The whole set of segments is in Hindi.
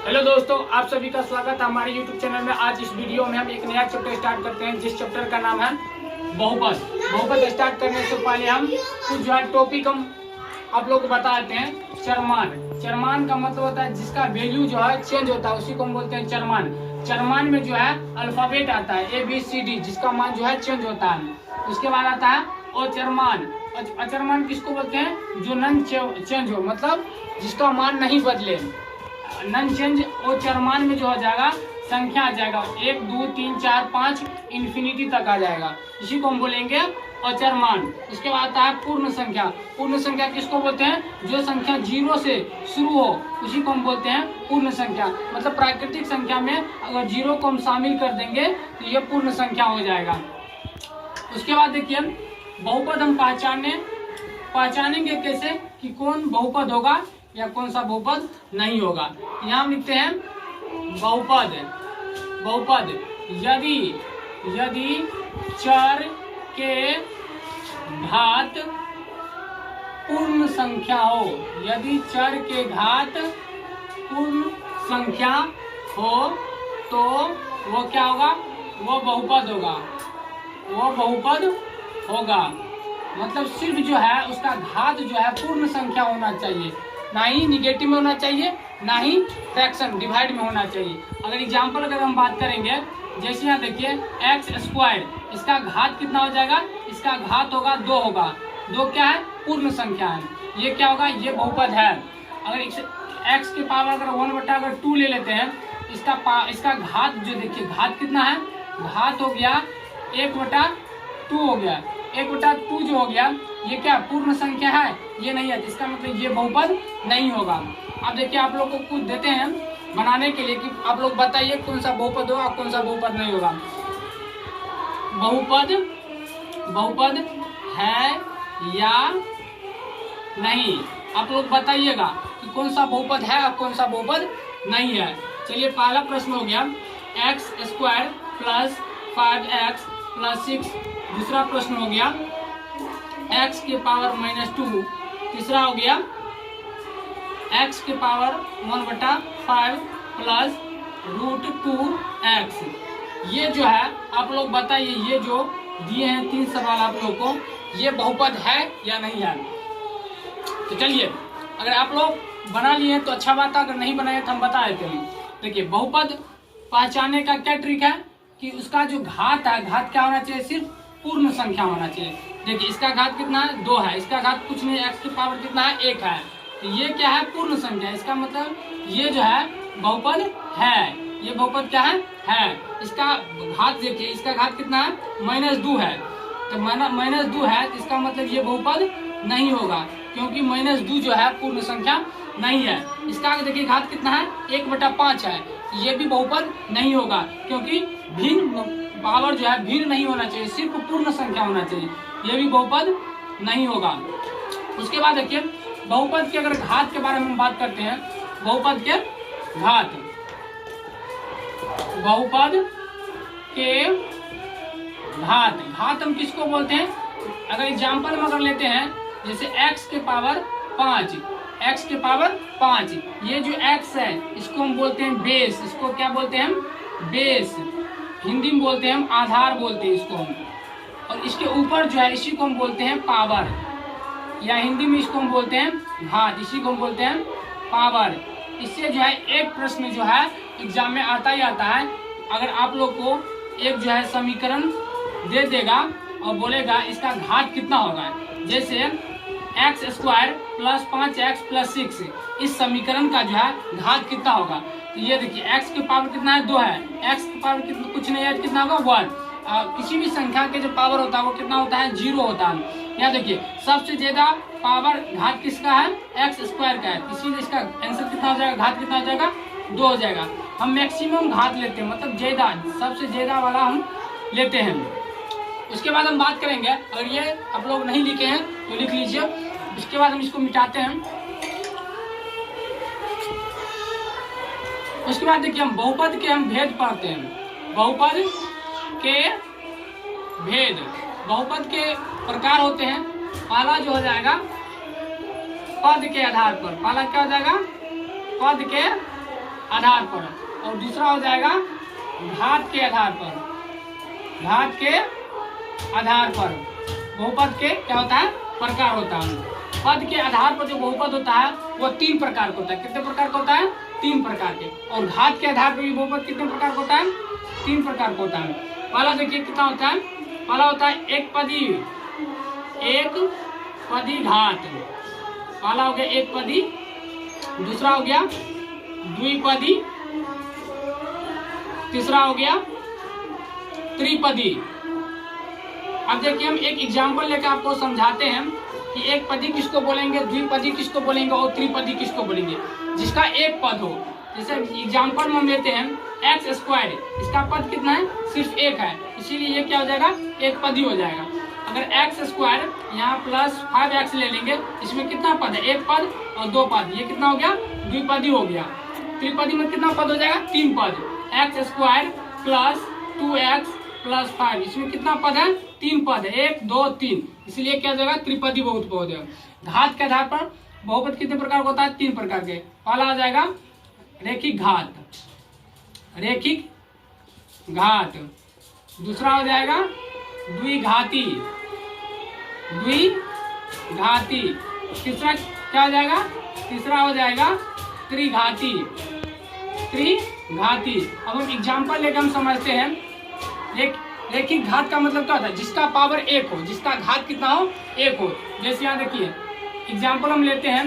हेलो दोस्तों, आप सभी का स्वागत है हमारे YouTube चैनल में। आज इस वीडियो में हम एक नया चैप्टर स्टार्ट करते हैं, जिस चैप्टर का नाम है बहुपद। बहुपद स्टार्ट करने से पहले हम कुछ जो है टॉपिक हम आप लोग को बताते हैं। चरमान। चरमान का मतलब होता है जिसका वैल्यू जो है चेंज होता है, उसी को हम बोलते हैं चरमान। चरमान में जो है अल्फाबेट आता है ABCD, जिसका मान जो है चेंज होता है। उसके बाद आता है अचरमान। अचरमान किसको बोलते हैं? जो नन चेंज हो, मतलब जिसका मान नहीं बदले। नन चेंज और चरमान में जो हो जाएगा संख्या आ जाएगा 1 2 3 4 5 इन्फिनिटी तक आ जाएगा, इसी को हम बोलेंगे अचरमान। उसके बाद आता है पूर्ण संख्या। पूर्ण संख्या किसको बोलते हैं? जो संख्या 0 से शुरू हो, उसी को हम बोलते हैं पूर्ण संख्या। मतलब प्राकृतिक संख्या में अगर 0 को हम शामिल कर देंगे तो ये पूर्ण संख्या हो जाएगा। उसके बाद देखिए बहुपद हम पहचानेंगे कैसे कि कौन बहुपद होगा या कौन सा बहुपद नहीं होगा। यहाँ हम लिखते हैं बहुपद यदि चर के घात पूर्ण संख्या हो। यदि चर के घात पूर्ण संख्या हो तो वो क्या होगा? वो बहुपद होगा। मतलब सिर्फ जो है उसका घात जो है पूर्ण संख्या होना चाहिए, ना ही निगेटिव में होना चाहिए, ना ही फ्रैक्शन डिवाइड में होना चाहिए। अगर एग्जाम्पल अगर हम बात करेंगे, जैसे यहाँ देखिए x², इसका घात कितना हो जाएगा? इसका घात होगा 2 होगा। 2 क्या है? पूर्ण संख्या है। ये क्या होगा? ये बहुपद है। अगर x के पावर अगर 1/2 ले लेते हैं, इसका घात जो देखिए घात कितना है? घात हो गया 1/2 हो गया। 1/2 जो हो गया ये क्या पूर्ण संख्या है? ये नहीं है, इसका मतलब ये बहुपद नहीं होगा। अब देखिए आप लोग को कुछ देते हैं बनाने के लिए कि आप लोग बताइए कौन सा बहुपद होगा, कौन सा बहुपद नहीं होगा। बहुपद है या नहीं, आप लोग बताइएगा कि कौन सा बहुपद है और कौन सा बहुपद नहीं है। चलिए पहला प्रश्न हो गया x² + 5x + 6। दूसरा प्रश्न हो गया x के पावर -2। तीसरा हो गया x के पावर 1/5 + √2x। ये जो है आप लोग बताइए, ये जो दिए हैं 3 सवाल आप लोग को, ये बहुपद है या नहीं है। तो चलिए अगर आप लोग बना लिए तो अच्छा बात है, अगर नहीं बनाए तो हम बता देते हैं। देखिए बहुपद पहचानने का क्या ट्रिक है कि उसका जो घात है, घात क्या होना चाहिए? सिर्फ पूर्ण संख्या होना चाहिए। देखिए इसका घात कितना है? 2 है। इसका घात कुछ नहीं, x की पावर कितना है? 1 है। तो ये क्या है? पूर्ण संख्या। इसका मतलब ये जो है बहुपद है। ये बहुपद क्या है? इसका घात देखिए, इसका घात कितना है? -2 है। तो -2 है तो इसका मतलब ये बहुपद नहीं होगा, क्योंकि -2 जो है पूर्ण संख्या नहीं है। इसका देखिए घात कितना है? 1/5 है। ये भी बहुपद नहीं होगा, क्योंकि भिन्न पावर जो है भिन्न नहीं होना चाहिए, सिर्फ पूर्ण संख्या होना चाहिए। ये भी बहुपद नहीं होगा। उसके बाद देखिए बहुपद के अगर घात के बारे में हम बात करते हैं, बहुपद के घात। बहुपद के घात हम किसको बोलते हैं? अगर एग्जाम्पल में अगर लेते हैं, जैसे x के पावर 5, ये जो x है इसको हम बोलते हैं बेस। इसको क्या बोलते हैं हम? बेस। हिंदी में बोलते हैं हम आधार बोलते हैं इसको हम। और इसके ऊपर जो है इसी को हम बोलते हैं पावर, या हिंदी में इसको हम बोलते हैं घात, इसी को हम बोलते हैं पावर। इससे जो है एक प्रश्न जो है एग्जाम में आता ही आता है। अगर आप लोग को एक जो है समीकरण दे देगा और बोलेगा इसका घात कितना होगा, जैसे x² + 5x + 6, इस समीकरण का जो है घात कितना होगा। तो ये देखिए x की पावर कितना है? 2 है। x की पावर कितना? कुछ नहीं है, कितना होगा? 1। किसी भी संख्या के जो पावर होता है वो कितना होता है? 0 होता है। यहाँ देखिए सबसे ज्यादा पावर घात किसका है? x² का है, इसीलिए इसका आंसर कितना हो जाएगा? घात कितना हो जाएगा? 2 हो जाएगा। हम मैक्सिमम घात लेते हैं, मतलब ज्यादा, सबसे ज्यादा वाला हम लेते हैं। उसके बाद हम बात करेंगे, अगर ये आप लोग नहीं लिखे हैं तो लिख लीजिए। उसके बाद हम इसको मिटाते हैं। उसके बाद देखिए हम बहुपद के हम भेद पढ़ते हैं। बहुपद के भेद, बहुपद के प्रकार होते हैं। पहला जो हो जाएगा पद के आधार पर, पहला क्या हो जाएगा? पद के आधार पर, और दूसरा हो जाएगा घात के आधार पर। घात के आधार पर बहुपद के क्या होता है, प्रकार होता है। पद के आधार पर जो बहुपद होता है वो 3 प्रकार का होता है। कितने प्रकार का होता है? 3 प्रकार के। और घात के आधार पर भी बहुपद कितने प्रकार का होता है? 3 प्रकार का होता है। पहला देखिए कितना होता है, पहला होता है एक पदी घात। पहला हो गया एक पदी, दूसरा हो गया द्विपदी, तीसरा हो गया त्रिपदी। अब देखिए हम एक एग्जाम्पल लेकर आपको समझाते हैं कि एक पदी किसको बोलेंगे, द्विपदी किसको बोलेंगे और त्रिपदी किसको बोलेंगे, जिसका एक पद हो। जैसे एग्जाम्पल में हम लेते हैं एक्स स्क्वायर, इसका पद कितना है? सिर्फ एक है, इसीलिए ये क्या हो जाएगा, एक पदी हो जाएगा। अगर एक्स स्क्वायर यहाँ प्लस 5x ले लेंगे, इसमें कितना पद है? एक पद और 2 पद, ये कितना हो गया? द्विपदी हो गया। त्रिपदी में कितना पद हो जाएगा? 3 पद, x square plus 2x plus 5, इसमें कितना पद है? 3 पद है, 1 2 3, इसलिए क्या हो जाएगा? त्रिपदी बहुपद हो जाएगा। घात के आधार पर बहुपद कितने प्रकार का होता है? 3 प्रकार के। पहला आ जाएगा रेखिक घात, रेखिक घात। दूसरा हो जाएगा द्विघाती, द्विघाती। तीसरा क्या हो जाएगा? तीसरा हो जाएगा त्रिघाती, त्रिघाती। अब हम एग्जाम्पल लेकर हम समझते हैं। रेखिक घात का मतलब क्या होता है? जिसका पावर 1 हो, जिसका घात कितना हो? 1 हो। जैसे यहाँ देखिए एग्जाम्पल हम लेते हैं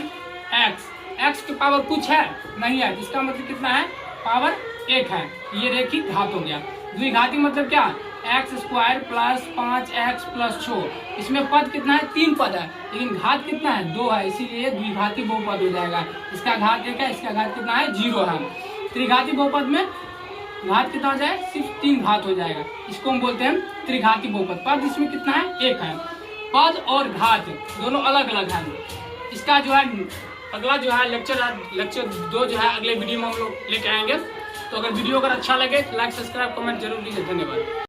x की पावर कुछ है नहीं है, जिसका मतलब कितना है? पावर 1 है, ये रेखिक घात हो गया। द्विघाती मतलब क्या? X square plus 5x plus 6, इसमें पद कितना है? 3 पद है, लेकिन घात कितना है? 2 है, इसीलिए द्विघाती बहुपद हो जाएगा। इसका घात 1 है, इसका घात कितना है? 0 है। त्रिघाती बहुपद में घात कितना हो जाए? सिर्फ 3 घात हो जाएगा, इसको हम बोलते हैं त्रिघाती बहुपद। पद इसमें कितना है? 1 है। पद और घात दोनों अलग अलग हैं। इसका जो है अगला जो है लेक्चर 2 जो है अगले वीडियो में हम लोग लेके आएंगे। तो अगर वीडियो अगर अच्छा लगे तो लाइक सब्सक्राइब कमेंट जरूर कीजिए। धन्यवाद।